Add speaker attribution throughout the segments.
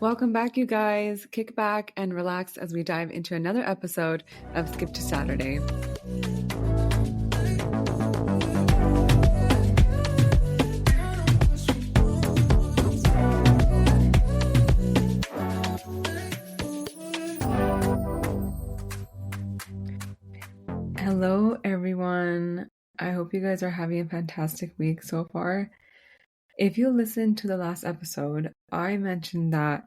Speaker 1: Welcome back, you guys. Kick back and relax as we dive into another episode of Skip to Saturday. Hello, everyone. I hope you guys are having a fantastic week so far. If you listened to the last episode, I mentioned that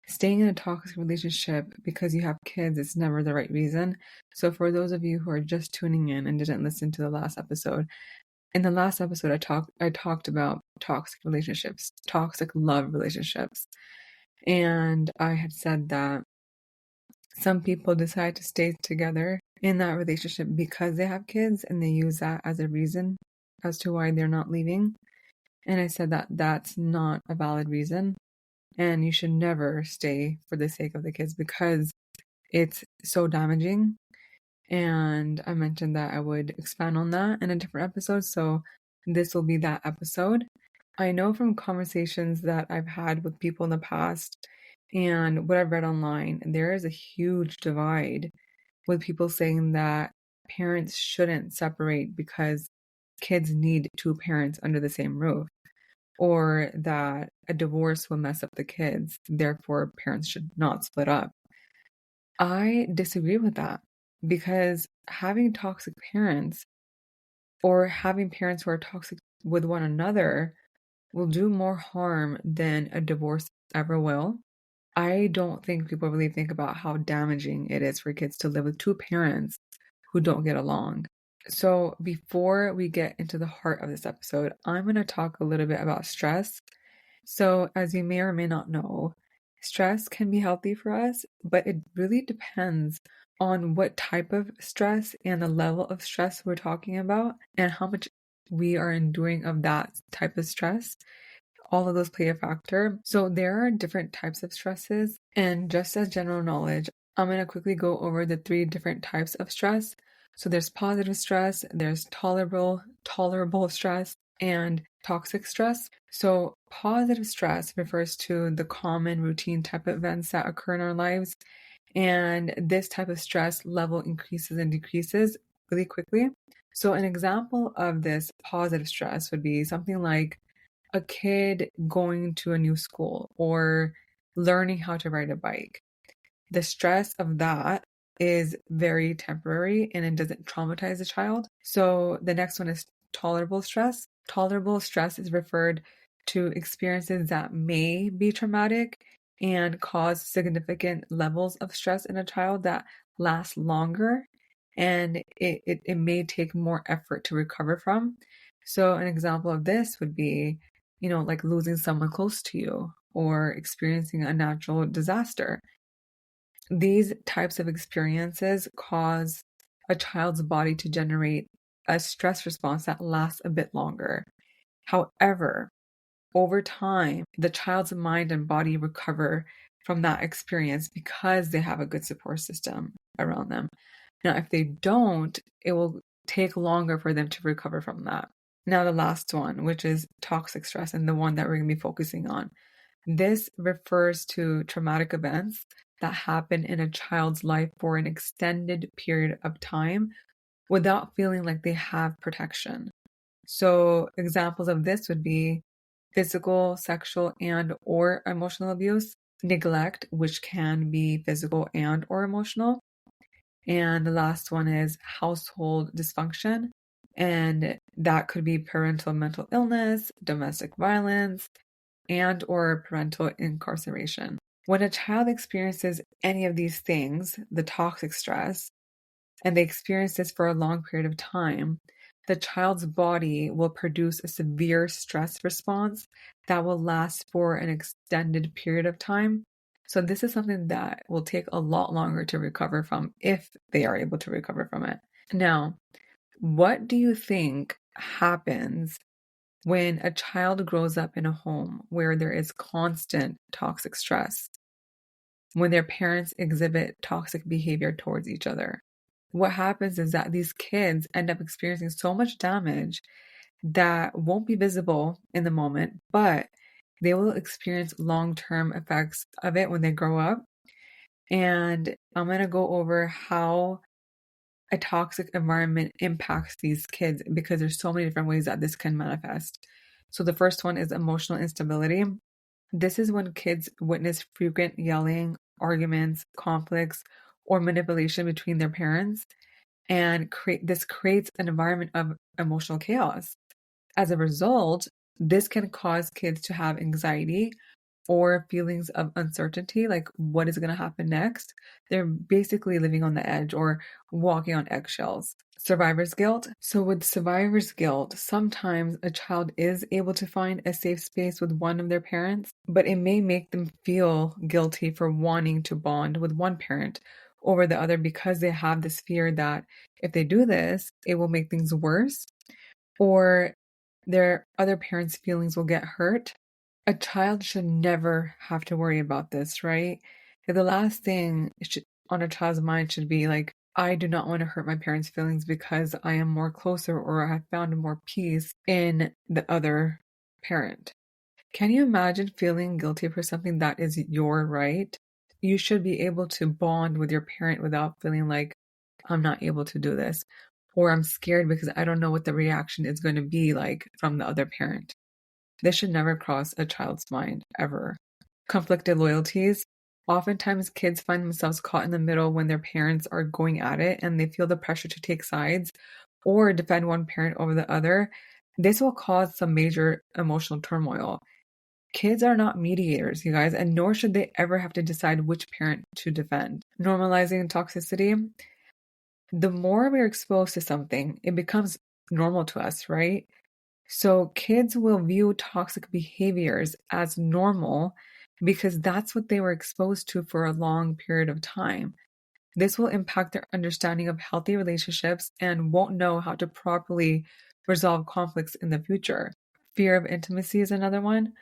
Speaker 1: staying in a toxic relationship because you have kids is never the right reason. So for those of you who are just tuning in and didn't listen to the last episode, in the last episode I talked about toxic relationships, toxic love relationships. And I had said that some people decide to stay together in that relationship because they have kids and they use that as a reason as to why they're not leaving. And I said that that's not a valid reason. And you should never stay for the sake of the kids because it's so damaging. And I mentioned that I would expand on that in a different episode. So this will be that episode. I know from conversations that I've had with people in the past and what I've read online, there is a huge divide with people saying that parents shouldn't separate because kids need two parents under the same roof, or that a divorce will mess up the kids, therefore parents should not split up. I disagree with that because having toxic parents or having parents who are toxic with one another will do more harm than a divorce ever will. I don't think people really think about how damaging it is for kids to live with two parents who don't get along. So before we get into the heart of this episode, I'm going to talk a little bit about stress. So as you may or may not know, stress can be healthy for us, but it really depends on what type of stress and the level of stress we're talking about and how much we are enduring of that type of stress. All of those play a factor. So there are different types of stresses. And just as general knowledge, I'm going to quickly go over the 3 different types of stress. So there's positive stress, there's tolerable stress, and toxic stress. So positive stress refers to the common routine type of events that occur in our lives. And this type of stress level increases and decreases really quickly. So an example of this positive stress would be something like a kid going to a new school or learning how to ride a bike. The stress of that is very temporary and it doesn't traumatize the child. So the next one is tolerable stress. Tolerable stress is referred to experiences that may be traumatic and cause significant levels of stress in a child that last longer, and it may take more effort to recover from. So an example of this would be, like losing someone close to you or experiencing a natural disaster. These types of experiences cause a child's body to generate a stress response that lasts a bit longer. However, over time, the child's mind and body recover from that experience because they have a good support system around them. Now, if they don't, it will take longer for them to recover from that. Now, the last one, which is toxic stress, and the one that we're going to be focusing on. This refers to traumatic events that happen in a child's life for an extended period of time without feeling like they have protection. So examples of this would be physical, sexual, and or emotional abuse, neglect, which can be physical and or emotional. And the last one is household dysfunction. And that could be parental mental illness, domestic violence, and or parental incarceration. When a child experiences any of these things, the toxic stress, and they experience this for a long period of time, the child's body will produce a severe stress response that will last for an extended period of time. So this is something that will take a lot longer to recover from if they are able to recover from it. Now, what do you think happens when a child grows up in a home where there is constant toxic stress? When their parents exhibit toxic behavior towards each other? What happens is that these kids end up experiencing so much damage that won't be visible in the moment, but they will experience long-term effects of it when they grow up. And I'm going to go over how a toxic environment impacts these kids because there's so many different ways that this can manifest. So the first one is emotional instability. This is when kids witness frequent yelling, arguments, conflicts, or manipulation between their parents, and this creates an environment of emotional chaos. As a result, this can cause kids to have anxiety or feelings of uncertainty, like what is going to happen next. They're basically living on the edge or walking on eggshells. Survivor's guilt. So, with survivor's guilt, sometimes a child is able to find a safe space with one of their parents, but it may make them feel guilty for wanting to bond with one parent over the other because they have this fear that if they do this, it will make things worse or their other parents' feelings will get hurt. A child should never have to worry about this, right? The last thing on a child's mind should be like, I do not want to hurt my parents' feelings because I am more closer or I have found more peace in the other parent. Can you imagine feeling guilty for something that is your right? You should be able to bond with your parent without feeling like, I'm not able to do this, or I'm scared because I don't know what the reaction is going to be like from the other parent. This should never cross a child's mind, ever. Conflicted loyalties. Oftentimes, kids find themselves caught in the middle when their parents are going at it and they feel the pressure to take sides or defend one parent over the other. This will cause some major emotional turmoil. Kids are not mediators, you guys, and nor should they ever have to decide which parent to defend. Normalizing toxicity. The more we're exposed to something, it becomes normal to us, right? So kids will view toxic behaviors as normal because that's what they were exposed to for a long period of time. This will impact their understanding of healthy relationships and won't know how to properly resolve conflicts in the future. Fear of intimacy is another one.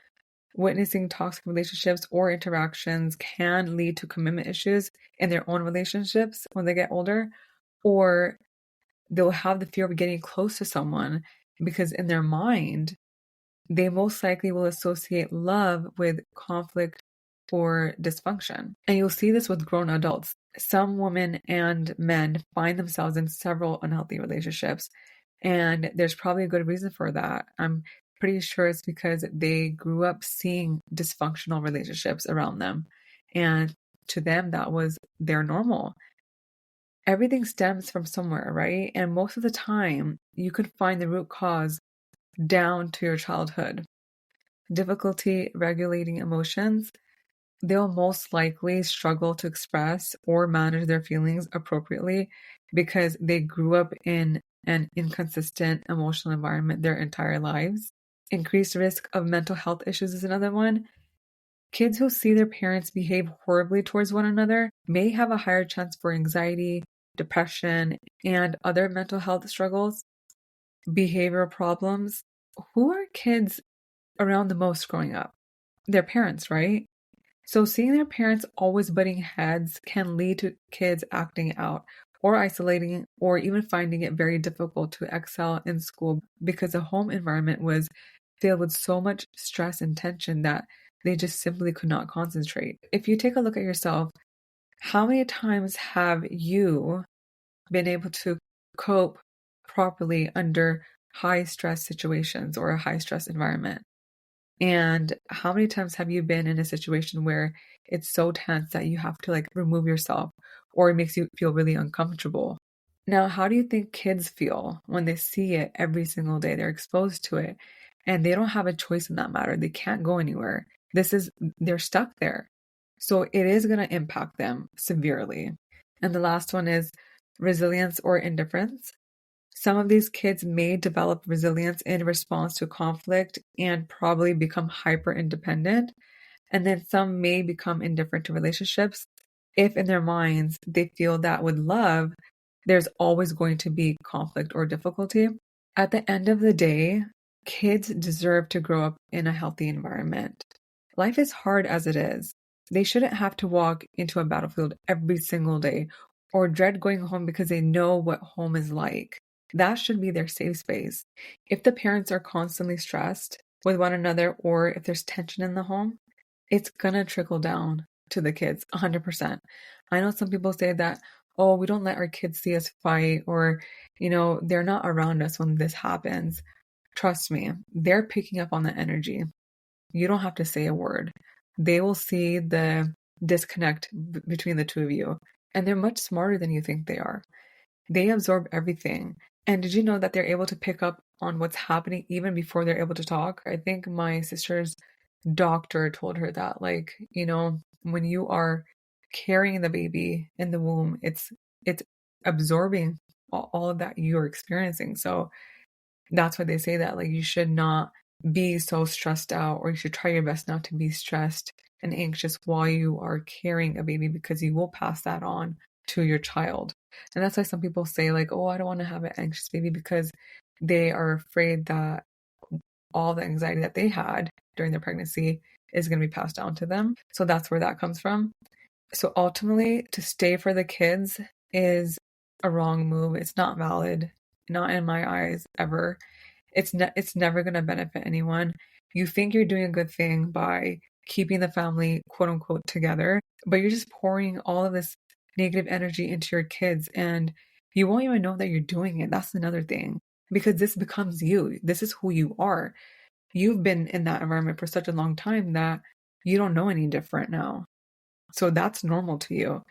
Speaker 1: Witnessing toxic relationships or interactions can lead to commitment issues in their own relationships when they get older, or they'll have the fear of getting close to someone because in their mind, they most likely will associate love with conflict or dysfunction. And you'll see this with grown adults. Some women and men find themselves in several unhealthy relationships, and there's probably a good reason for that. I'm pretty sure it's because they grew up seeing dysfunctional relationships around them, and to them, that was their normal. Everything stems from somewhere, right? And most of the time, you can find the root cause down to your childhood. Difficulty regulating emotions. They'll most likely struggle to express or manage their feelings appropriately because they grew up in an inconsistent emotional environment their entire lives. Increased risk of mental health issues is another one. Kids who see their parents behave horribly towards one another may have a higher chance for anxiety, depression, and other mental health struggles. Behavioral problems. Who are kids around the most growing up? Their parents, right? So seeing their parents always butting heads can lead to kids acting out or isolating or even finding it very difficult to excel in school because the home environment was filled with so much stress and tension that they just simply could not concentrate. If you take a look at yourself, how many times have you been able to cope properly under high stress situations or a high stress environment? And how many times have you been in a situation where it's so tense that you have to like remove yourself or it makes you feel really uncomfortable? Now, how do you think kids feel when they see it every single day? They're exposed to it and they don't have a choice in that matter. They can't go anywhere. They're stuck there. So it is going to impact them severely. And the last one is resilience or indifference. Some of these kids may develop resilience in response to conflict and probably become hyper independent. And then some may become indifferent to relationships if in their minds they feel that with love, there's always going to be conflict or difficulty. At the end of the day, kids deserve to grow up in a healthy environment. Life is hard as it is. They shouldn't have to walk into a battlefield every single day or dread going home because they know what home is like. That should be their safe space. If the parents are constantly stressed, with one another, or if there's tension in the home, it's gonna trickle down to the kids 100%. I know some people say that, oh, we don't let our kids see us fight, or, they're not around us when this happens. Trust me, they're picking up on the energy. You don't have to say a word. They will see the disconnect between the two of you, and they're much smarter than you think they are. They absorb everything. And did you know that they're able to pick up on what's happening even before they're able to talk? I think my sister's doctor told her that, like, when you are carrying the baby in the womb, it's absorbing all of that you're experiencing. So that's why they say that, like, you should not be so stressed out, or you should try your best not to be stressed and anxious while you are carrying a baby, because you will pass that on to your child. And that's why some people say, like, oh, I don't want to have an anxious baby, because they are afraid that all the anxiety that they had during their pregnancy is going to be passed down to them. So that's where that comes from. So ultimately, to stay for the kids is a wrong move. It's not valid, not in my eyes, ever. It's never going to benefit anyone. You think you're doing a good thing by keeping the family, quote unquote, together, but you're just pouring all of this negative energy into your kids, and you won't even know that you're doing it. That's another thing, because this becomes you. This is who you are. You've been in that environment for such a long time that you don't know any different now. So that's normal to you.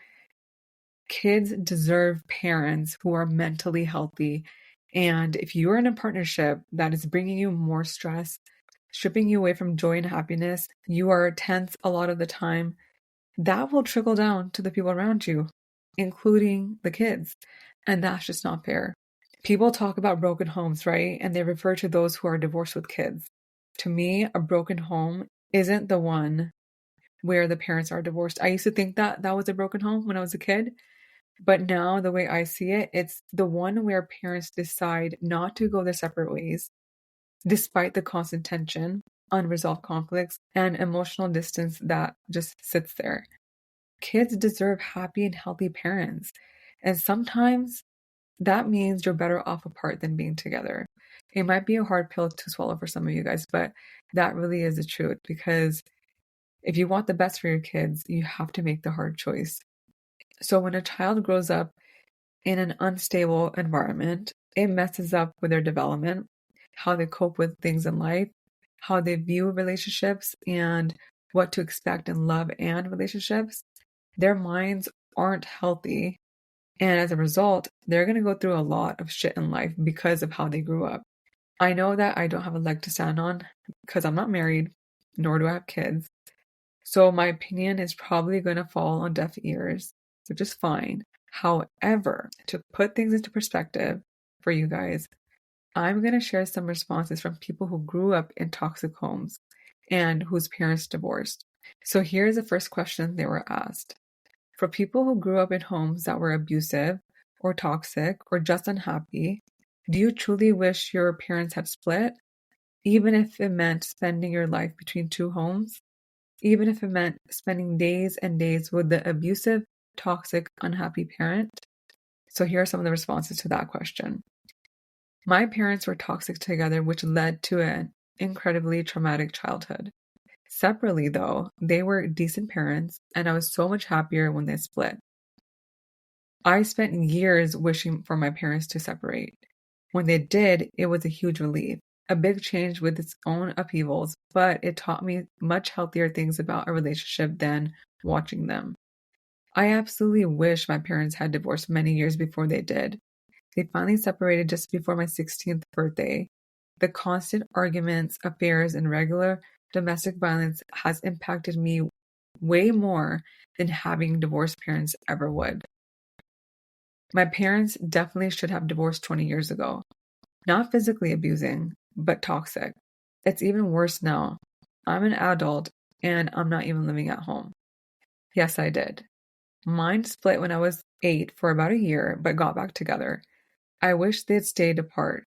Speaker 1: Kids deserve parents who are mentally healthy. And if you're in a partnership that is bringing you more stress, stripping you away from joy and happiness, you are tense a lot of the time, that will trickle down to the people around you, including the kids. And that's just not fair. People talk about broken homes, right? And they refer to those who are divorced with kids. To me, a broken home isn't the one where the parents are divorced. I used to think that that was a broken home when I was a kid. But now, the way I see it, it's the one where parents decide not to go their separate ways, despite the constant tension, unresolved conflicts, and emotional distance that just sits there. Kids deserve happy and healthy parents. And sometimes that means you're better off apart than being together. It might be a hard pill to swallow for some of you guys, but that really is the truth, because if you want the best for your kids, you have to make the hard choice. So when a child grows up in an unstable environment, it messes up with their development, how they cope with things in life, how they view relationships, and what to expect in love and relationships. Their minds aren't healthy. And as a result, they're going to go through a lot of shit in life because of how they grew up. I know that I don't have a leg to stand on because I'm not married, nor do I have kids. So my opinion is probably going to fall on deaf ears, which is fine. However, to put things into perspective for you guys, I'm going to share some responses from people who grew up in toxic homes and whose parents divorced. So here's the first question they were asked. For people who grew up in homes that were abusive or toxic or just unhappy, do you truly wish your parents had split? Even if it meant spending your life between two homes? Even if it meant spending days and days with the abusive, toxic, unhappy parent? So here are some of the responses to that question. My parents were toxic together, which led to an incredibly traumatic childhood. Separately, though, they were decent parents, and I was so much happier when they split. I spent years wishing for my parents to separate. When they did, it was a huge relief, a big change with its own upheavals, but it taught me much healthier things about a relationship than watching them. I absolutely wish my parents had divorced many years before they did. They finally separated just before my 16th birthday. The constant arguments, affairs, and regular domestic violence has impacted me way more than having divorced parents ever would. My parents definitely should have divorced 20 years ago. Not physically abusing, but toxic. It's even worse now. I'm an adult and I'm not even living at home. Yes, I did. Mine split when I was 8 for about a year, but got back together. I wish they'd stayed apart.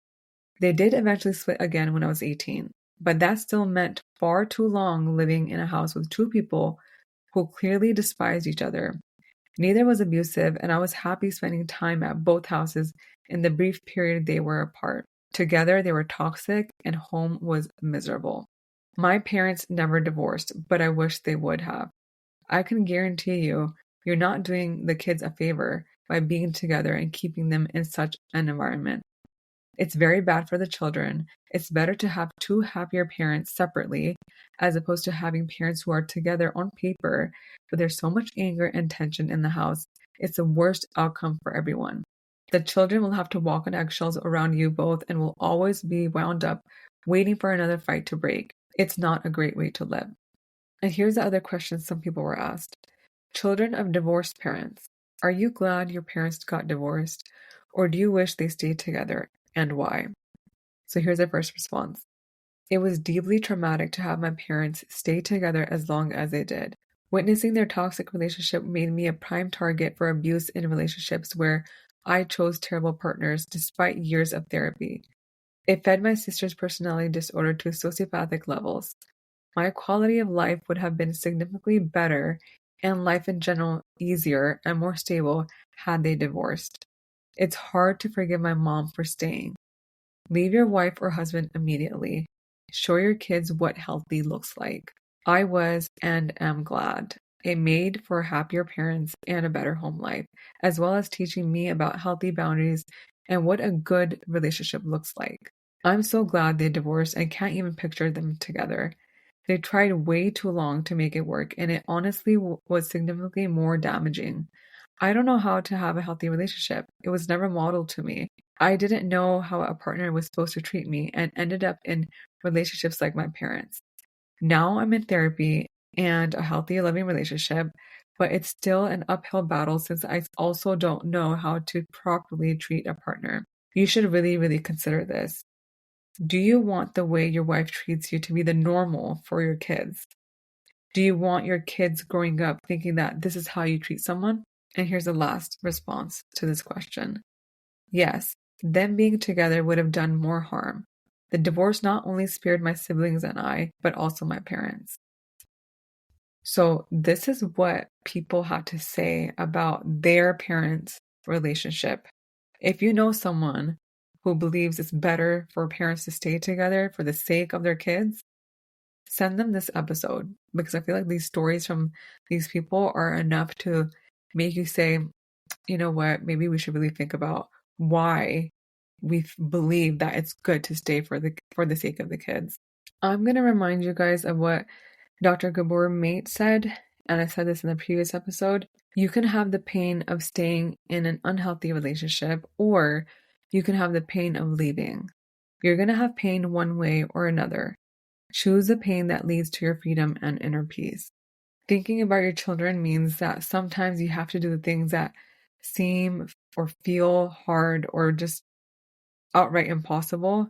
Speaker 1: They did eventually split again when I was 18, but that still meant far too long living in a house with two people who clearly despised each other. Neither was abusive, and I was happy spending time at both houses in the brief period they were apart. Together, they were toxic, and home was miserable. My parents never divorced, but I wish they would have. I can guarantee you're not doing the kids a favor by being together and keeping them in such an environment. It's very bad for the children. It's better to have two happier parents separately as opposed to having parents who are together on paper, but there's so much anger and tension in the house. It's the worst outcome for everyone. The children will have to walk on eggshells around you both and will always be wound up waiting for another fight to break. It's not a great way to live. And here's the other question some people were asked. Children of divorced parents, are you glad your parents got divorced, or do you wish they stayed together, and why? So here's the first response. It was deeply traumatic to have my parents stay together as long as they did. Witnessing their toxic relationship made me a prime target for abuse in relationships where I chose terrible partners despite years of therapy. It fed my sister's personality disorder to sociopathic levels. My quality of life would have been significantly better and life in general easier and more stable had they divorced. It's hard to forgive my mom for staying. Leave your wife or husband immediately. Show your kids what healthy looks like. I was and am glad. It made for happier parents and a better home life, as well as teaching me about healthy boundaries and what a good relationship looks like. I'm so glad they divorced and can't even picture them together. They tried way too long to make it work, and it honestly was significantly more damaging. I don't know how to have a healthy relationship. It was never modeled to me. I didn't know how a partner was supposed to treat me and ended up in relationships like my parents. Now I'm in therapy and a healthy, loving relationship, but it's still an uphill battle since I also don't know how to properly treat a partner. You should really, really consider this. Do you want the way your wife treats you to be the normal for your kids? Do you want your kids growing up thinking that this is how you treat someone? And here's the last response to this question. Yes, them being together would have done more harm. The divorce not only spared my siblings and I, but also my parents. So this is what people had to say about their parents' relationship. If you know someone who believes it's better for parents to stay together for the sake of their kids, send them this episode because I feel like these stories from these people are enough to make you say, you know what, maybe we should really think about why we believe that it's good to stay for the sake of the kids. I'm going to remind you guys of what Dr. Gabor Mate said, and I said this in the previous episode. You can have the pain of staying in an unhealthy relationship, or you can have the pain of leaving. You're going to have pain one way or another. Choose the pain that leads to your freedom and inner peace. Thinking about your children means that sometimes you have to do the things that seem or feel hard or just outright impossible,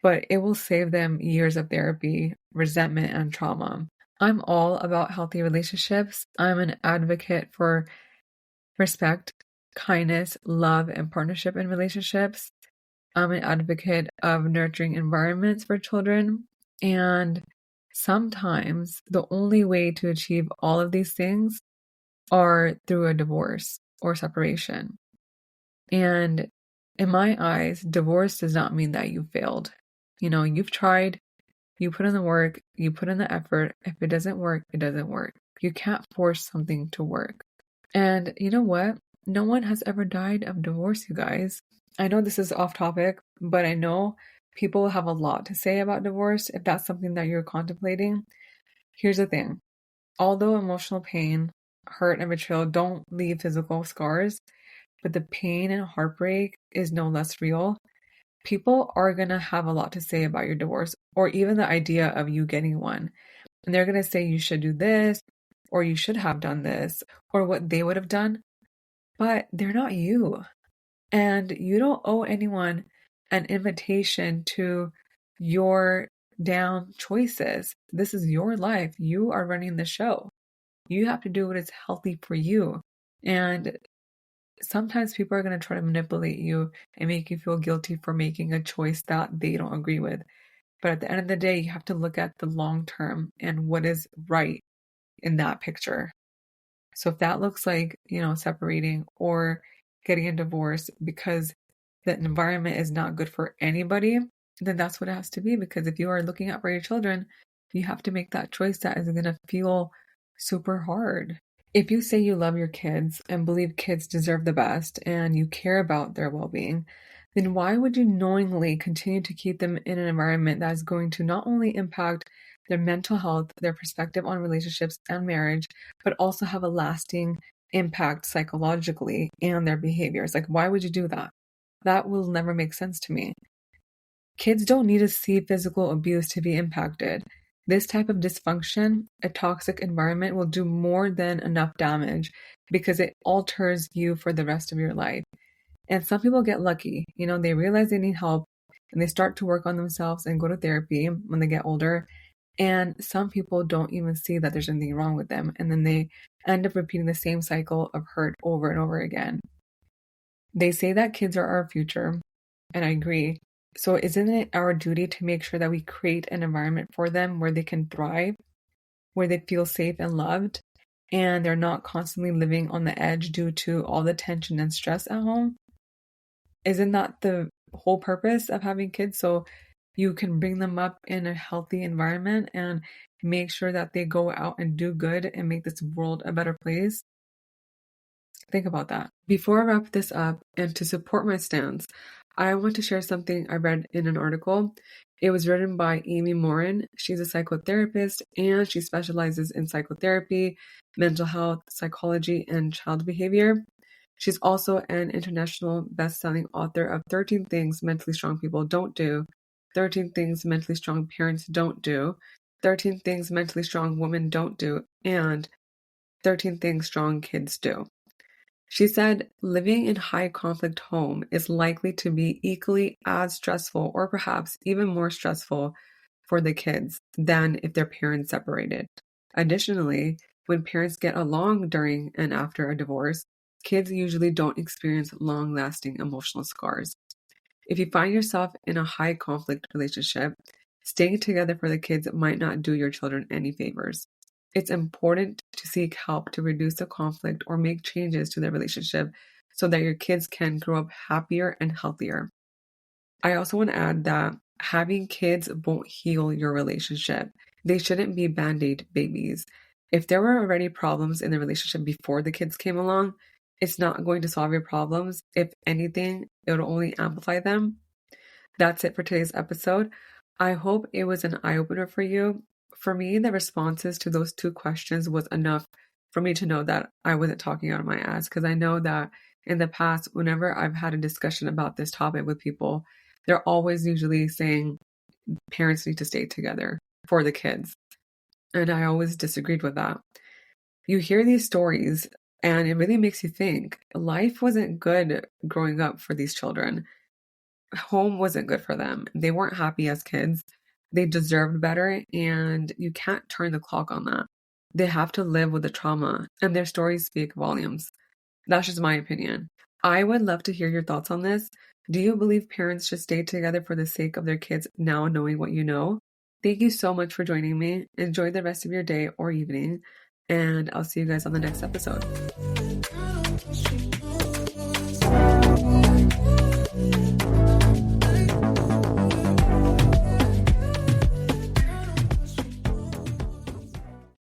Speaker 1: but it will save them years of therapy, resentment, and trauma. I'm all about healthy relationships. I'm an advocate for respect, kindness, love, and partnership in relationships. I'm an advocate of nurturing environments for children. And sometimes the only way to achieve all of these things are through a divorce or separation. And in my eyes, divorce does not mean that you failed. You've tried, you put in the work, you put in the effort. If it doesn't work, it doesn't work. You can't force something to work. And you know what? No one has ever died of divorce, you guys. I know this is off topic, but I know people have a lot to say about divorce if that's something that you're contemplating. Here's the thing. Although emotional pain, hurt, and betrayal don't leave physical scars, but the pain and heartbreak is no less real. People are going to have a lot to say about your divorce or even the idea of you getting one. And they're going to say you should do this or you should have done this or what they would have done. But they're not you. And you don't owe anyone an invitation to your damn choices. This is your life. You are running the show. You have to do what is healthy for you. And sometimes people are going to try to manipulate you and make you feel guilty for making a choice that they don't agree with. But at the end of the day, you have to look at the long term and what is right in that picture. So if that looks like, separating or getting a divorce because the environment is not good for anybody, then that's what it has to be. Because if you are looking out for your children, You have to make that choice that is going to feel super hard. If you say you love your kids and believe kids deserve the best and you care about their well-being, then why would you knowingly continue to keep them in an environment that is going to not only impact their mental health, their perspective on relationships and marriage, but also have a lasting impact psychologically and their behaviors? Like, why would you do that? That will never make sense to me. Kids don't need to see physical abuse to be impacted. This type of dysfunction, a toxic environment, will do more than enough damage because it alters you for the rest of your life. And some people get lucky. They realize they need help and they start to work on themselves and go to therapy when they get older. And some people don't even see that there's anything wrong with them. And then they end up repeating the same cycle of hurt over and over again. They say that kids are our future, and I agree. So isn't it our duty to make sure that we create an environment for them where they can thrive, where they feel safe and loved, and they're not constantly living on the edge due to all the tension and stress at home? Isn't that the whole purpose of having kids? So you can bring them up in a healthy environment and make sure that they go out and do good and make this world a better place. Think about that. Before I wrap this up, and to support my stance, I want to share something I read in an article. It was written by Amy Morin. She's a psychotherapist and she specializes in psychotherapy, mental health, psychology, and child behavior. She's also an international best-selling author of 13 Things Mentally Strong People Don't Do, 13 Things Mentally Strong Parents Don't Do, 13 Things Mentally Strong Women Don't Do, and 13 Things Strong Kids Do. She said living in high conflict home is likely to be equally as stressful or perhaps even more stressful for the kids than if their parents separated. Additionally, when parents get along during and after a divorce, kids usually don't experience long-lasting emotional scars. If you find yourself in a high conflict relationship, staying together for the kids might not do your children any favors. It's important to seek help to reduce the conflict or make changes to the relationship so that your kids can grow up happier and healthier. I also want to add that having kids won't heal your relationship. They shouldn't be band-aid babies. If there were already problems in the relationship before the kids came along, it's not going to solve your problems. If anything, it'll only amplify them. That's it for today's episode. I hope it was an eye-opener for you. For me, the responses to those two questions was enough for me to know that I wasn't talking out of my ass, because I know that in the past, whenever I've had a discussion about this topic with people, they're always usually saying parents need to stay together for the kids. And I always disagreed with that. You hear these stories and it really makes you think life wasn't good growing up for these children. Home wasn't good for them. They weren't happy as kids. They deserved better, and you can't turn the clock on that. They have to live with the trauma, and their stories speak volumes. That's just my opinion. I would love to hear your thoughts on this. Do you believe parents should stay together for the sake of their kids now knowing what you know? Thank you so much for joining me. Enjoy the rest of your day or evening, and I'll see you guys on the next episode.